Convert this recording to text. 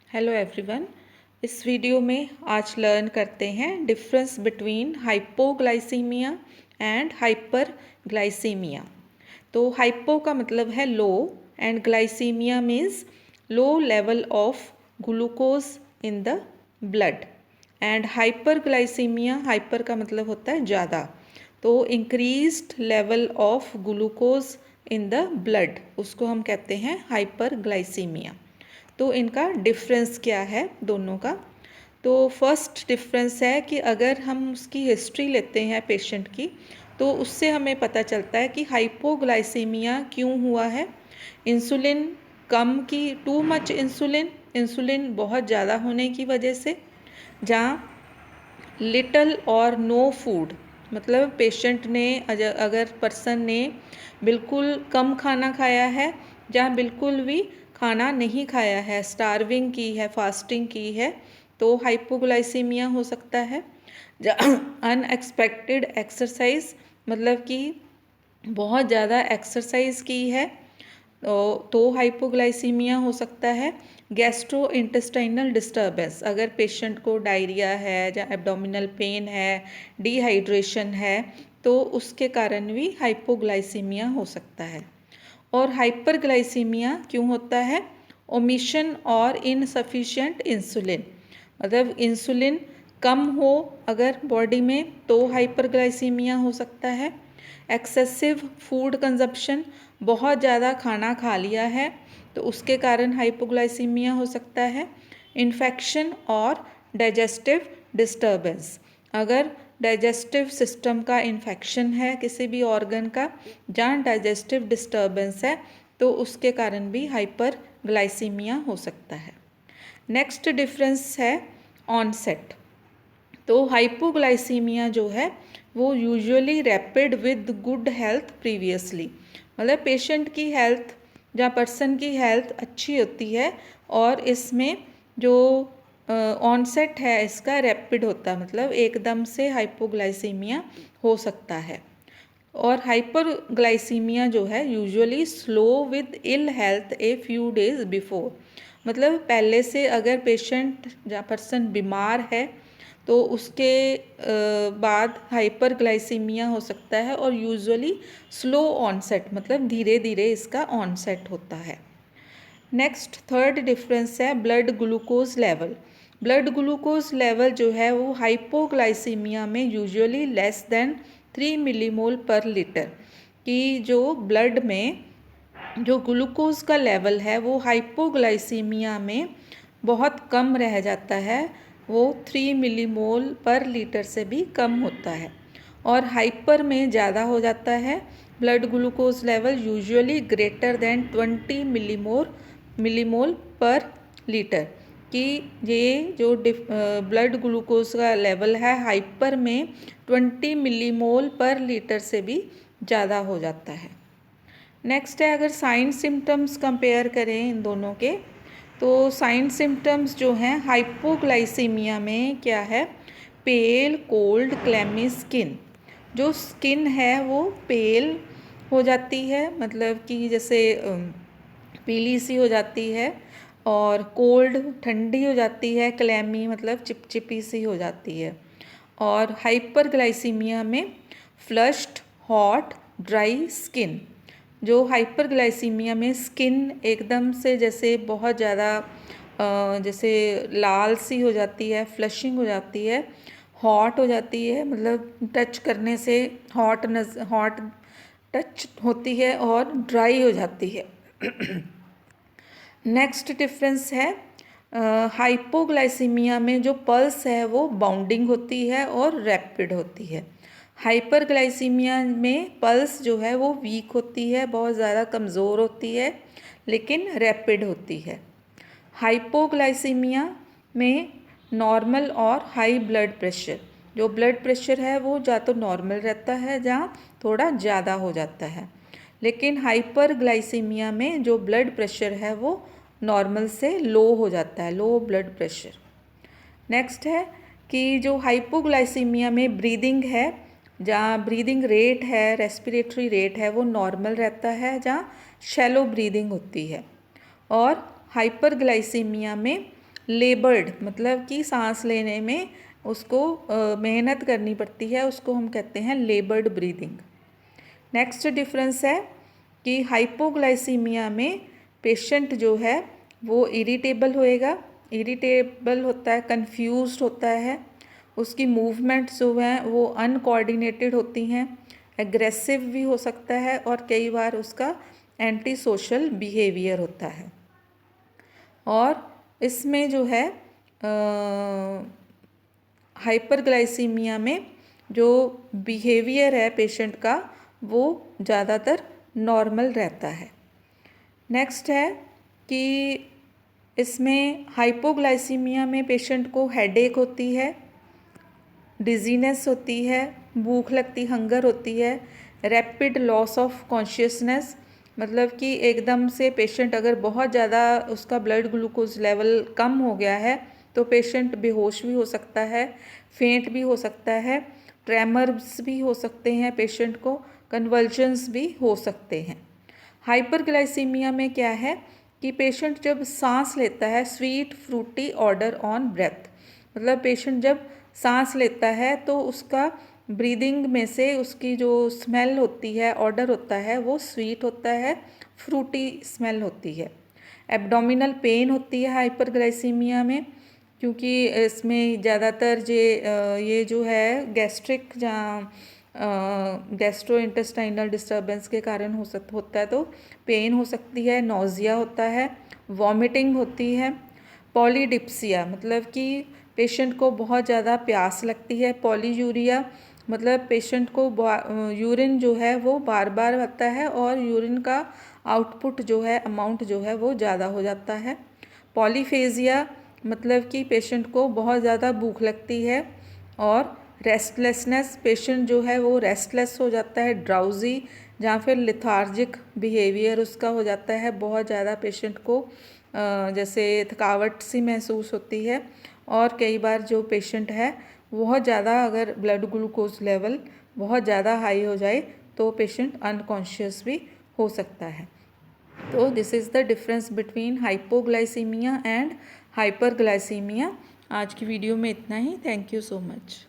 Hello everyone. इस video में आज लर्न करते हैं difference between hypoglycaemia and hyperglycaemia. तो हाइपो का मतलब है low and glycaemia means low level of glucose in the blood and hyperglycaemia, hyper का मतलब होता है ज़्यादा, तो increased level of glucose in the blood, उसको हम कहते हैं हाइपरग्लाइसीमिया। तो इनका डिफरेंस क्या है दोनों का? तो फर्स्ट डिफरेंस है कि अगर हम उसकी हिस्ट्री लेते हैं पेशेंट की, तो उससे हमें पता चलता है कि हाइपोग्लाइसीमिया क्यों हुआ है। इंसुलिन कम की, टू मच इंसुलिन, इंसुलिन बहुत ज़्यादा होने की वजह से, जहाँ लिटल और नो फूड, मतलब पेशेंट ने अगर पर्सन ने बिल्कुल कम खाना खाया है, जहाँ बिल्कुल भी खाना नहीं खाया है, स्टार्विंग की है, फास्टिंग की है, तो हाइपोग्लाइसीमिया हो सकता है। अनएक्सपेक्टेड एक्सरसाइज, मतलब कि बहुत ज़्यादा एक्सरसाइज की है तो हाइपोग्लाइसीमिया हो सकता है। गैस्ट्रो इंटेस्टाइनल डिस्टर्बेंस, अगर पेशेंट को डायरिया है या एब्डोमिनल पेन है, डिहाइड्रेशन है, तो उसके कारण भी हाइपोग्लाइसीमिया हो सकता है। और हाइपरग्लाइसीमिया क्यों होता है? ओमिशन और इनसफिशिएंट इंसुलिन, मतलब इंसुलिन कम हो अगर बॉडी में तो हाइपरग्लाइसीमिया हो सकता है। एक्सेसिव फूड कंजप्शन, बहुत ज़्यादा खाना खा लिया है तो उसके कारण हाइपोग्लाइसीमिया हो सकता है। इन्फेक्शन और डाइजेस्टिव डिस्टर्बेंस, अगर डाइजेस्टिव सिस्टम का इन्फेक्शन है किसी भी ऑर्गन का, जहाँ डाइजेस्टिव डिस्टर्बेंस है, तो उसके कारण भी हाइपरग्लाइसीमिया हो सकता है। नेक्स्ट डिफरेंस है ऑनसेट। तो हाइपोग्लाइसीमिया जो है वो usually rapid with good health previously, मतलब पेशेंट की हेल्थ या पर्सन की हेल्थ अच्छी होती है और इसमें जो ऑनसेट है इसका रैपिड होता है, मतलब एकदम से हाइपोग्लाइसीमिया हो सकता है। और हाइपरग्लाइसीमिया जो है usually slow with ill health a few days before, मतलब पहले से अगर पेशेंट या पर्सन बीमार है तो उसके बाद हाइपरग्लाइसीमिया हो सकता है और यूजुअली स्लो ऑनसेट, मतलब धीरे धीरे इसका ऑनसेट होता है। नेक्स्ट थर्ड डिफरेंस है blood glucose level. Blood glucose level जो है वो हाइपोग्लाइसीमिया में यूजुअली लेस देन 3 मिलीमोल पर लीटर, कि जो ब्लड में जो ग्लूकोज का लेवल है वो हाइपोग्लाइसीमिया में बहुत कम रह जाता है, वो 3 मिलीमोल पर लीटर से भी कम होता है। और हाइपर में ज़्यादा हो जाता है blood glucose level, usually greater than 20 millimole पर लीटर, कि ये जो ब्लड ग्लूकोज का लेवल है हाइपर में 20 मिलीमोल पर लीटर से भी ज़्यादा हो जाता है। नेक्स्ट है, अगर साइन सिम्टम्स कंपेयर करें इन दोनों के, तो साइन सिम्टम्स जो हैं हाइपोग्लाइसीमिया में क्या है? पेल, कोल्ड, क्लैमी स्किन। जो स्किन है वो पेल हो जाती है, मतलब कि जैसे पीली सी हो जाती है, और कोल्ड ठंडी हो जाती है, क्लैमी मतलब चिपचिपी सी हो जाती है। और हाइपरग्लाइसीमिया में फ्लश्ड, हॉट, ड्राई स्किन। जो हाइपरग्लाइसीमिया में स्किन एकदम से जैसे बहुत ज़्यादा जैसे लाल सी हो जाती है, फ्लशिंग हो जाती है, हॉट हो जाती है, मतलब टच करने से हॉट टच होती है, और ड्राई हो जाती है। नेक्स्ट डिफरेंस है हाइपोग्लाइसीमिया में जो पल्स है वो बाउंडिंग होती है और रैपिड होती है। हाइपरग्लाइसीमिया में पल्स जो है वो वीक होती है, बहुत ज़्यादा कमज़ोर होती है, लेकिन रैपिड होती है। हाइपोग्लाइसीमिया में नॉर्मल और हाई ब्लड प्रेशर, जो ब्लड प्रेशर है वो या तो नॉर्मल रहता है या थोड़ा ज़्यादा हो जाता है, लेकिन हाइपरग्लाइसीमिया में जो ब्लड प्रेशर है वो नॉर्मल से लो हो जाता है, लो ब्लड प्रेशर। नेक्स्ट है कि जो हाइपोग्लाइसीमिया में ब्रीदिंग है, जहाँ ब्रीदिंग रेट है, रेस्पिरेटरी रेट है, वो नॉर्मल रहता है, जहाँ शैलो ब्रीदिंग होती है। और हाइपरग्लाइसीमिया में लेबर्ड मतलब कि सांस लेने में उसको मेहनत करनी पड़ती है, उसको हम कहते हैं लेबर्ड ब्रीदिंग। नेक्स्ट डिफरेंस है कि हाइपोग्लाइसीमिया में पेशेंट जो है वो इरिटेबल होएगा, इरिटेबल होता है, कंफ्यूज्ड होता है, उसकी मूवमेंट्स जो हैं वो अनकोऑर्डिनेटेड होती हैं, एग्रेसिव भी हो सकता है और कई बार उसका एंटी सोशल बिहेवियर होता है। और इसमें जो है हाइपरग्लाइसीमिया में जो बिहेवियर है पेशेंट का वो ज़्यादातर नॉर्मल रहता है। नेक्स्ट है कि इसमें हाइपोग्लाइसीमिया में पेशेंट को हेडेक होती है, डिजीनेस होती है, भूख लगती, हंगर होती है, रैपिड लॉस ऑफ कॉन्शियसनेस मतलब कि एकदम से पेशेंट अगर बहुत ज़्यादा उसका ब्लड ग्लूकोज लेवल कम हो गया है तो पेशेंट बेहोश भी हो सकता है, फेंट भी हो सकता है, ट्रेमर्स भी हो सकते हैं पेशेंट को, कन्वल्जन्स भी हो सकते हैं। हाइपरग्लाइसीमिया में क्या है कि पेशेंट जब सांस लेता है sweet fruity odour on breath मतलब पेशेंट जब सांस लेता है तो उसका ब्रीदिंग में से उसकी जो स्मेल होती है, ऑर्डर होता है, वो स्वीट होता है, फ्रूटी स्मेल होती है। एब्डोमिनल पेन होती है हाइपरग्लाइसीमिया में क्योंकि इसमें ज़्यादातर ये जो है गैस्ट्रिक जहाँ गैस्ट्रो इंटेस्टाइनल डिस्टर्बेंस के कारण होता है तो पेन हो सकती है, नोज़िया होता है, वॉमिटिंग होती है। पॉलीडिप्सिया मतलब कि पेशेंट को बहुत ज़्यादा प्यास लगती है, पॉलीयूरिया मतलब पेशेंट को यूरिन जो है वो बार बार आता है और यूरिन का आउटपुट जो है अमाउंट जो है वो ज़्यादा हो जाता है। पॉलीफेजिया मतलब कि पेशेंट को बहुत ज़्यादा भूख लगती है और रेस्टलेसनेस पेशेंट जो है वो रेस्टलेस हो जाता है, ड्राउजी जहाँ फिर लिथार्जिक बिहेवियर उसका हो जाता है, बहुत ज़्यादा पेशेंट को जैसे थकावट सी महसूस होती है और कई बार जो पेशेंट है बहुत ज़्यादा अगर ब्लड ग्लूकोज लेवल बहुत ज़्यादा हाई हो जाए तो पेशेंट अनकॉन्शियस भी हो सकता है। तो this is the difference between hypoglycaemia and hyperglycaemia. आज की वीडियो में इतना ही। Thank you so much.